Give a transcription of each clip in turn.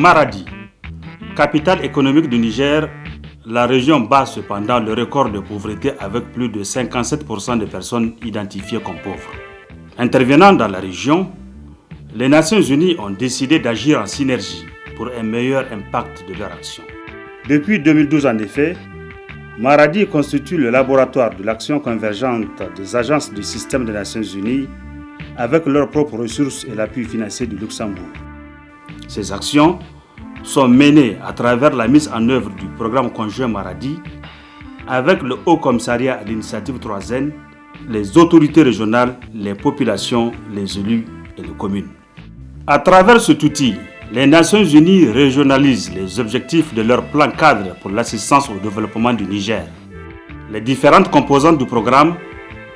Maradi, capitale économique du Niger, la région bat cependant le record de pauvreté avec plus de 57% de personnes identifiées comme pauvres. Intervenant dans la région, les Nations Unies ont décidé d'agir en synergie pour un meilleur impact de leur action. Depuis 2012 en effet, Maradi constitue le laboratoire de l'action convergente des agences du système des Nations Unies avec leurs propres ressources et l'appui financier du Luxembourg. Ces actions sont menées à travers la mise en œuvre du programme conjoint Maradi avec le Haut Commissariat à l'initiative 3N, les autorités régionales, les populations, les élus et les communes. À travers cet outil, les Nations Unies régionalisent les objectifs de leur plan cadre pour l'assistance au développement du Niger. Les différentes composantes du programme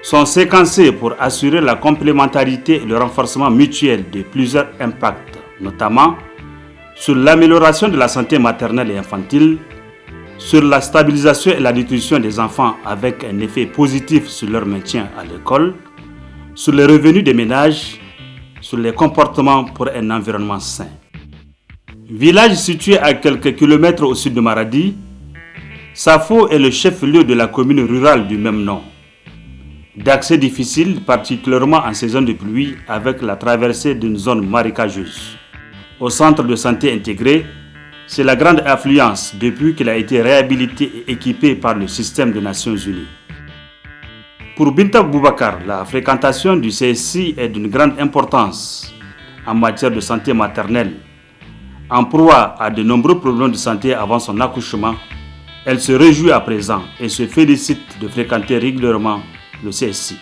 sont séquencées pour assurer la complémentarité et le renforcement mutuel de plusieurs impacts, notamment sur l'amélioration de la santé maternelle et infantile, sur la stabilisation et la nutrition des enfants avec un effet positif sur leur maintien à l'école, sur les revenus des ménages, sur les comportements pour un environnement sain. Village situé à quelques kilomètres au sud de Maradi, Safo est le chef-lieu de la commune rurale du même nom. D'accès difficile, particulièrement en saison de pluie, avec la traversée d'une zone marécageuse. Au centre de santé intégré, c'est la grande affluence depuis qu'il a été réhabilité et équipé par le système des Nations Unies. Pour Binta Boubacar, la fréquentation du CSI est d'une grande importance en matière de santé maternelle. En proie à de nombreux problèmes de santé avant son accouchement, elle se réjouit à présent et se félicite de fréquenter régulièrement le CSI.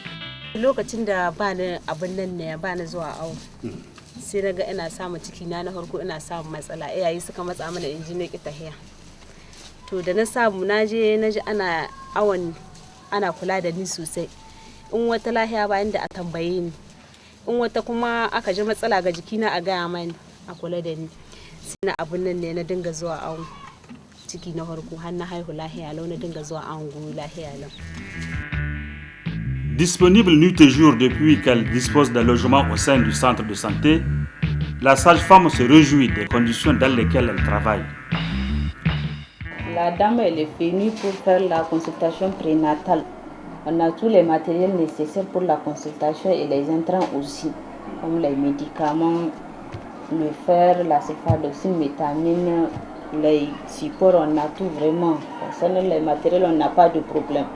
Sai na ga ina samun ciki na farko ina samun matsala iyaye suka matsa mana in ji ne ki tahiya to da na samu na ji ana awon ana kula da ni sosai in wata lahiya bayan da a tambaye ni in wata kuma aka ji matsala ga jikina a gaya mani a kula da ni sai na abun nan ne na dinga zuwa awon ciki na farko har na haihu lahiya lau na dinga zuwa awon goyo lahiya lau. Disponible nuit et jour depuis qu'elle dispose d'un logement au sein du centre de santé, la sage-femme se réjouit des conditions dans lesquelles elle travaille. La dame elle est venue pour faire la consultation prénatale. On a tous les matériels nécessaires pour la consultation et les intrants aussi, comme les médicaments, le fer, la céphaloxine, métamine, les supports, on a tout vraiment. Concernant les matériels, on n'a pas de problème.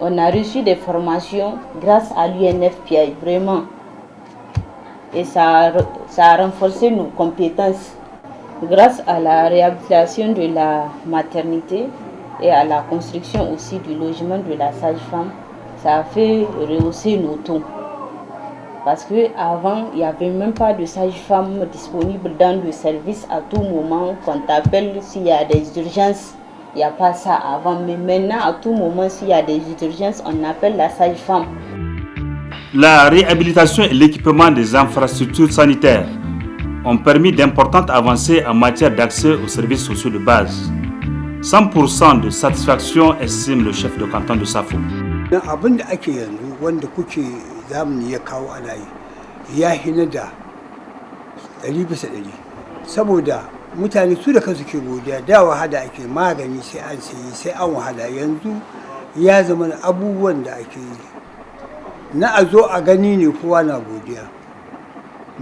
On a reçu des formations grâce à l'UNFPA, vraiment. Et ça a renforcé nos compétences. Grâce à la réhabilitation de la maternité et à la construction aussi du logement de la sage-femme, ça a fait rehausser nos taux. Parce qu'avant, il n'y avait même pas de sage-femme disponible dans le service à tout moment. Qu'on t'appelle s'il y a des urgences. Il n'y a pas ça avant, mais maintenant, à tout moment, s'il y a des urgences, on appelle la sage-femme. La réhabilitation et l'équipement des infrastructures sanitaires ont permis d'importantes avancées en matière d'accès aux services sociaux de base. 100% de satisfaction, estime le chef de canton de Safo. Abin da ake yanzu wanda kuke zamani ya kawo ana yi ya hina da 100%. Saboda mutane su da kansu ke godiya da wahala ake magani sai an sayi sai an wahala yanzu ya zama abubuwan da ake yi na a zo a gani ne kowa na godiya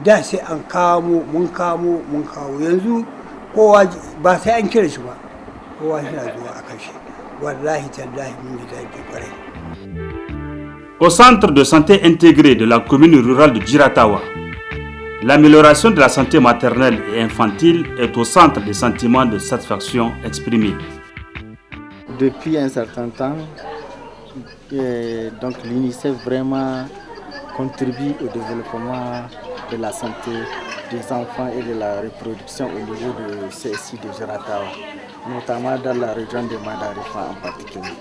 da sai an kamo mun kawo yanzu kowa ba sai an kira shi ba kowa yana zuwa a kashe wallahi tallahi mun ji daɗi kwarai. Au centre de santé intégré de la commune rurale de Djiratawa, l'amélioration de la santé maternelle et infantile est au centre des sentiments de satisfaction exprimés. Depuis un certain temps, donc l'UNICEF vraiment contribue au développement de la santé des enfants et de la reproduction au niveau du CSI de Djiratawa, notamment dans la région de Madarifa en particulier.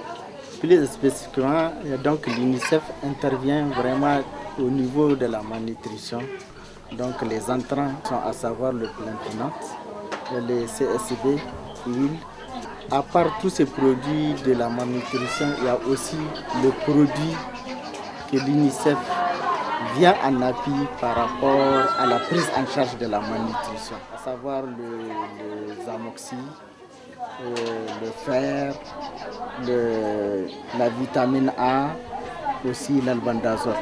Plus spécifiquement, donc l'UNICEF intervient vraiment au niveau de la malnutrition. Donc les entrants sont à savoir le plantinate, les CSB, l'huile. À part tous ces produits de la malnutrition, il y a aussi le produit que l'UNICEF vient en appui par rapport à la prise en charge de la malnutrition, à savoir les amoxy, le fer, la vitamine A, aussi l'albendazole.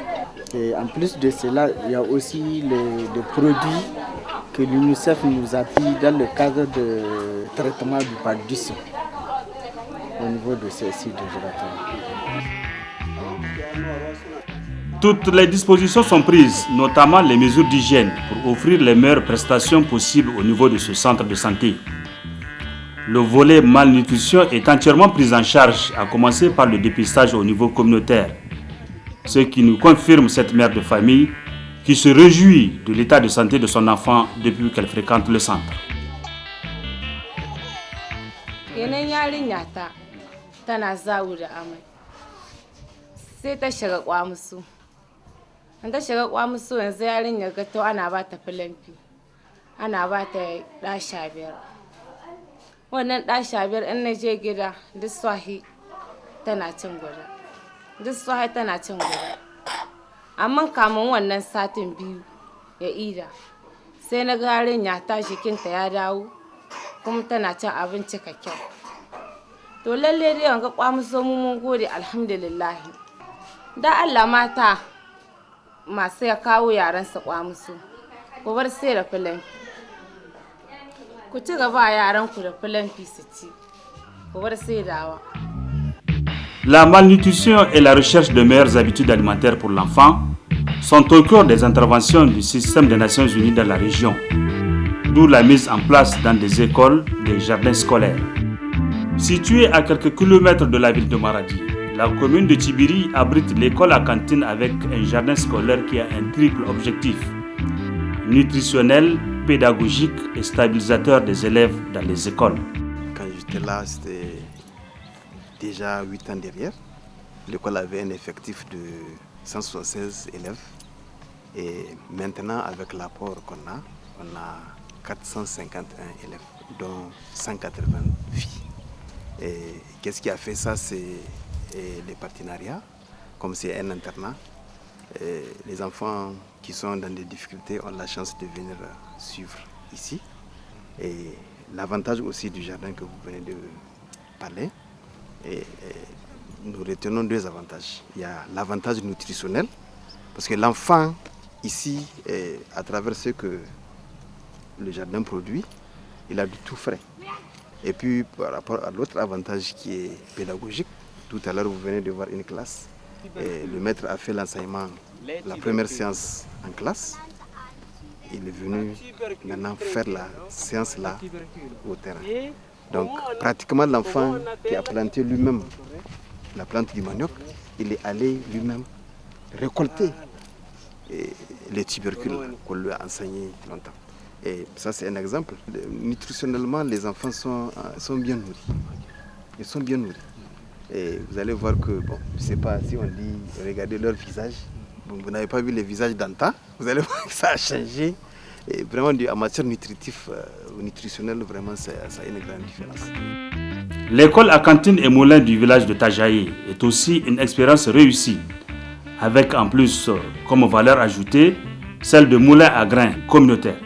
Et en plus de cela, il y a aussi les produits que l'UNICEF nous appuie dans le cadre de traitement du paludisme au niveau de ces sites de gélatine. Toutes les dispositions sont prises, notamment les mesures d'hygiène, pour offrir les meilleures prestations possibles au niveau de ce centre de santé. Le volet malnutrition est entièrement pris en charge, à commencer par le dépistage au niveau communautaire. Ce qui nous confirme cette mère de famille qui se réjouit de l'état de santé de son enfant depuis qu'elle fréquente le centre. Sai ta shiga kwamusu. An ta shiga kwamusu yanzu yarinyar gato ana ba ta filanfi. Ana ba ta ɗa 15. Wannan ɗa 15 in na je gida duk sahi tana cin guda. Duk sahi tana cin guda. Amma kamun wannan satin biyu ya ida. Sai na ga yarinya ta jikinta ya dawo kuma tana cin abinci kyau. To lalle dai wanga kwamuso mu mun gode alhamdulillah. Da Allah mata masu ya kawo yaransa kwamusu ku bar sai da filanfi ku ci gaba yaranku da filanfi su ci ku bar sai dawa. La malnutrition et la recherche de meilleures habitudes alimentaires pour l'enfant sont au cœur des interventions du système des Nations Unies dans la région, d'où la mise en place dans des écoles des jardins scolaires. Située à quelques kilomètres de la ville de Maradi, la commune de Tibiri abrite l'école à cantine avec un jardin scolaire qui a un triple objectif: nutritionnel, pédagogique et stabilisateur des élèves dans les écoles. Quand j'étais là, c'était déjà 8 ans derrière. L'école avait un effectif de 176 élèves. Et maintenant, avec l'apport qu'on a, on a 451 élèves, dont 180 filles. Et qu'est-ce qui a fait ça? C'est les partenariats. Comme c'est un internat, les enfants qui sont dans des difficultés ont la chance de venir suivre ici. Et l'avantage aussi du jardin que vous venez de parler, nous retenons 2 avantages. Il y a l'avantage nutritionnel, parce que l'enfant ici, à travers ce que le jardin produit, il a du tout frais. Et puis par rapport à l'autre avantage qui est pédagogique, tout à l'heure vous venez de voir une classe, et le maître a fait l'enseignement, la première séance en classe. Il est venu maintenant faire la séance là au terrain. Donc pratiquement l'enfant qui a planté lui-même la plante du manioc, il est allé lui-même récolter les tubercules qu'on lui a enseigné longtemps. Et ça c'est un exemple. Nutritionnellement, les enfants sont bien nourris. Ils sont bien nourris. Et vous allez voir que, bon, je ne sais pas si on dit, regardez leur visage. Bon, vous n'avez pas vu les visages d'antan. Vous allez voir que ça a changé. Et vraiment, en matière nutritionnelle, vraiment, ça a une grande différence. L'école à cantine et moulin du village de Tajaye est aussi une expérience réussie, avec en plus comme valeur ajoutée celle de moulin à grains communautaire.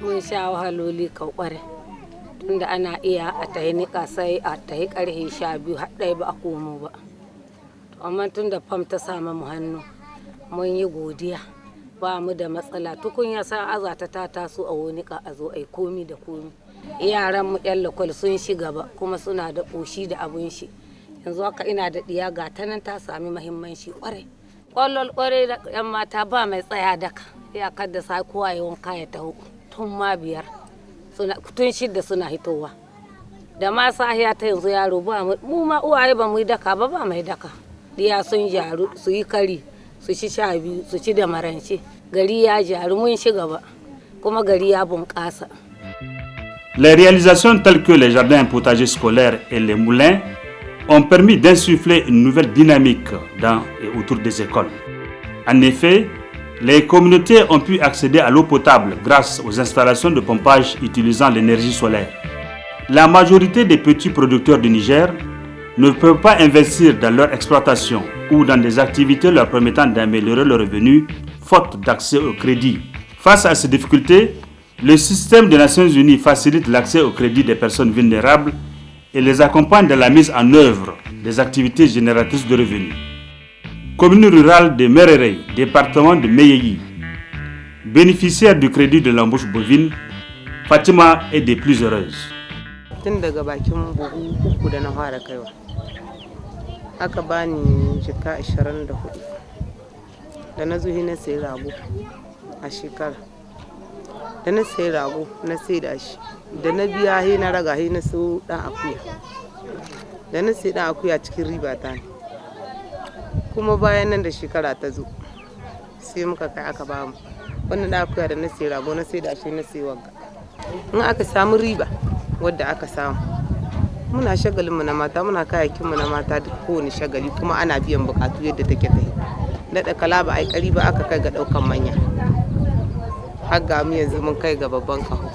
Mun sha wahaloli kware tunda ana iya a tayi nika sai a tayi karhe 12 har dai ba a komo ba. Amma tunda fam ta samu mu hannu mun yi godiya, ba mu da matsala. Tukunya sa azata ta taso a wonika a zo ai komi da komi. Yaran mu yan lokal sun shi gaba kuma suna da koshi da abun shi. Yanzu haka ina da diya ga ta nan ta sami muhimmanci kware. Kwallol kware da yan mata ba mai tsaya daka. Ya kadda sai kowa ya wanka ya taho. Tun ma 5 tun 6 suna hitowa da ma sahiya ta yanzu yaro ba mu ma uwaye ba mu yi daka ba mai daka diya sun jaru su yi kari su ci 12 su ci da marance gari ya jaru mun shiga ba kuma gari ya bunƙasa. Les réalisations telles que les jardins potagers scolaires et les moulins ont permis d'insuffler une nouvelle dynamique dans et autour des écoles. En effet, les communautés ont pu accéder à l'eau potable grâce aux installations de pompage utilisant l'énergie solaire. La majorité des petits producteurs du Niger ne peuvent pas investir dans leur exploitation ou dans des activités leur permettant d'améliorer leurs revenus, faute d'accès au crédit. Face à ces difficultés, le système des Nations Unies facilite l'accès au crédit des personnes vulnérables et les accompagne dans la mise en œuvre des activités génératrices de revenus. Commune rurale de Mererey, département de Meyeyi, bénéficiaire du crédit de l'embauche bovine, Fatima est des plus heureuses. Tun daga bakin buhu uku da na fara kaiwa aka bani jika 24 da na zuhi na sayi rago a shekara da na sayi rago na sai da shi da na biya he na raga he na so dan akuya da na sai dan akuya cikin riba ta ne kuma bayan nan da shekara ta zo sai muka kai aka ba mu wannan dan akuya da na sayi rago na sai da shi na sayi wagga in aka samu riba wadda aka samu muna shagalinmu na mata muna kayakinmu na mata duk kowane shagali kuma ana biyan bukatu yadda take ta yi daɗa kala ba ai ƙari ba aka kai ga ɗaukan manya har ga mu yanzu mun kai ga babban kaho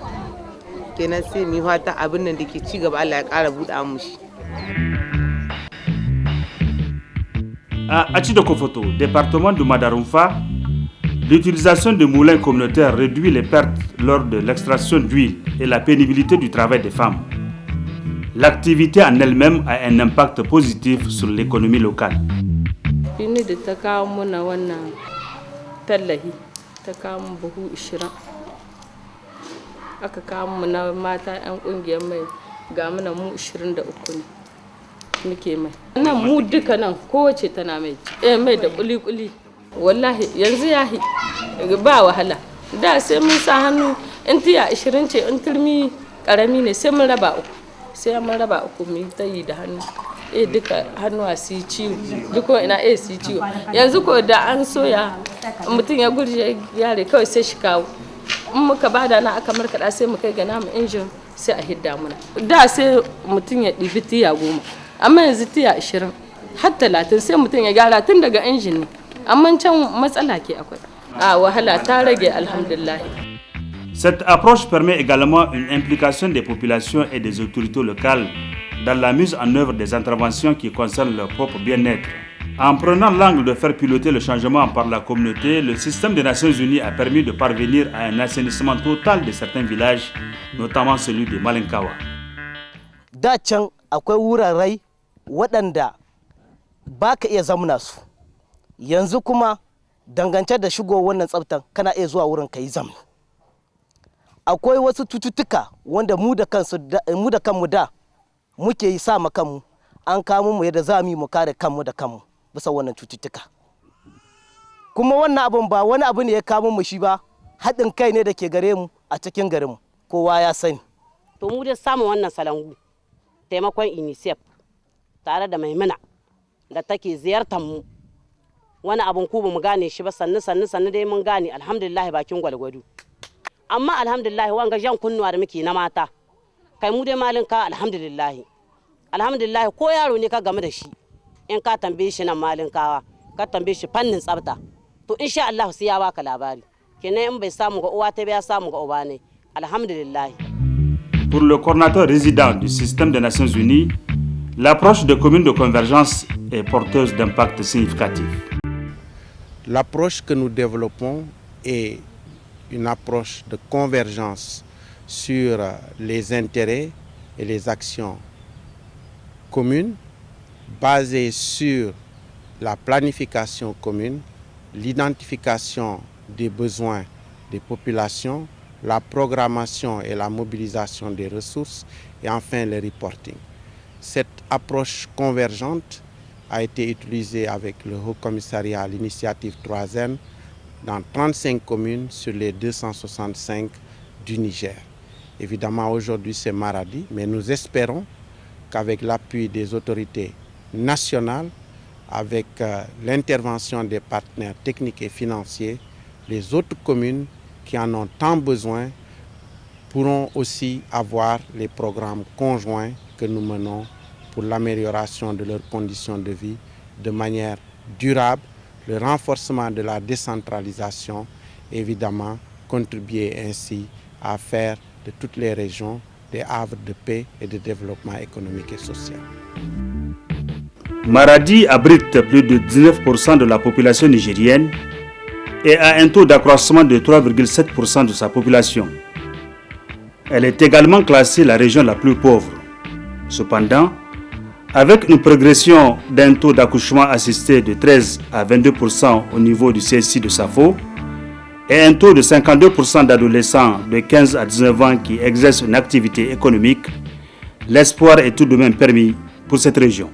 kenan sai mu fata abin nan da ke ci gaba Allah ya ƙara buɗa mu shi. À Achidokofoto, département de Madarumfa, l'utilisation de moulins communautaires réduit les pertes lors de l'extraction d'huile et la pénibilité du travail des femmes. L'activité en elle-même a un impact positif sur l'économie locale. Fini da ta kawo mana wannan tallahi ta kawo mu buhu 20 aka kawo mu na mata 'yan kungiyar mai ga mana mu 23 ne muke mai nan mu duka nan kowace tana mai mai da kuli-kuli wallahi yanzu yahi ba wahala da sai mun sa hannu in tiya 20 ce in turmi karami ne sai mun raba uku mu ta yi da hannu duka hannuwa su yi ciwo duk ina su yi ciwo yanzu ko da an soya mutum ya gurje yare kawai sai shi kawo in muka bada na aka markaɗa sai mu kai ga namu injin sai a hidda muna da sai mutum ya ɗibi tiya 10 amma yanzu tiya 20 har 30 sai mutum ya gyara tun daga injin ne amma can matsala ke akwai wahala ta rage alhamdulillah. Cette approche permet également une implication des populations et des autorités locales dans la mise en œuvre des interventions qui concernent leur propre bien-être. En prenant l'angle de faire piloter le changement par la communauté, le système des Nations Unies a permis de parvenir à un assainissement total de certains villages, notamment celui de Malinkawa. Da can akwai wurare waɗanda ba ka iya zamna su, yanzu kuma dangance da shigo wannan tsaftan kana iya zuwa wurin ka yi zamni. Akwai wasu cututtuka wanda mu da kanmu da muke yi sa ma kanmu an kamo mu yadda za mu kare kanmu da kanmu bisa wannan cututtuka. Kuma wannan abun ba wani abu ne ya kamo mu shi ba, haɗin kai ne da ke gare mu a cikin garinmu kowa ya sani. To mu da samun wannan salangu taimakon UNICEF tare da Maimuna da take ziyartar mu wani abun ku ba mu gane shi ba sannu dai mun gane alhamdulillah bakin gwalgwado. Amma alhamdulillah wanga jan kunnuwa da muke na mata kai mu dai malinka alhamdulillah ko yaro ne ka game da shi in ka tambaye shi nan malinkawa ka tambaye shi fannin tsafta to insha Allah sai ya baka labari kenan in bai samu ga uwa ta bai samu ga uba ne alhamdulillah. Pour le coordinateur résident du système des Nations Unies, l'approche des communes de convergence est porteuse d'impact significatif. L'approche que nous développons est une approche de convergence sur les intérêts et les actions communes basées sur la planification commune, l'identification des besoins des populations, la programmation et la mobilisation des ressources et enfin le reporting. Cette approche convergente a été utilisée avec le Haut Commissariat à l'initiative 3M dans 35 communes sur les 265 du Niger. Évidemment, aujourd'hui, c'est Maradi, mais nous espérons qu'avec l'appui des autorités nationales, avec l'intervention des partenaires techniques et financiers, les autres communes qui en ont tant besoin pourront aussi avoir les programmes conjoints que nous menons pour l'amélioration de leurs conditions de vie de manière durable, le renforcement de la décentralisation, évidemment, contribuer ainsi à faire de toutes les régions des havres de paix et de développement économique et social. Maradi abrite plus de 19% de la population nigérienne et a un taux d'accroissement de 3,7% de sa population. Elle est également classée la région la plus pauvre. Cependant, avec une progression d'un taux d'accouchement assisté de 13 à 22% au niveau du CSI de Safo et un taux de 52% d'adolescents de 15 à 19 ans qui exercent une activité économique, l'espoir est tout de même permis pour cette région.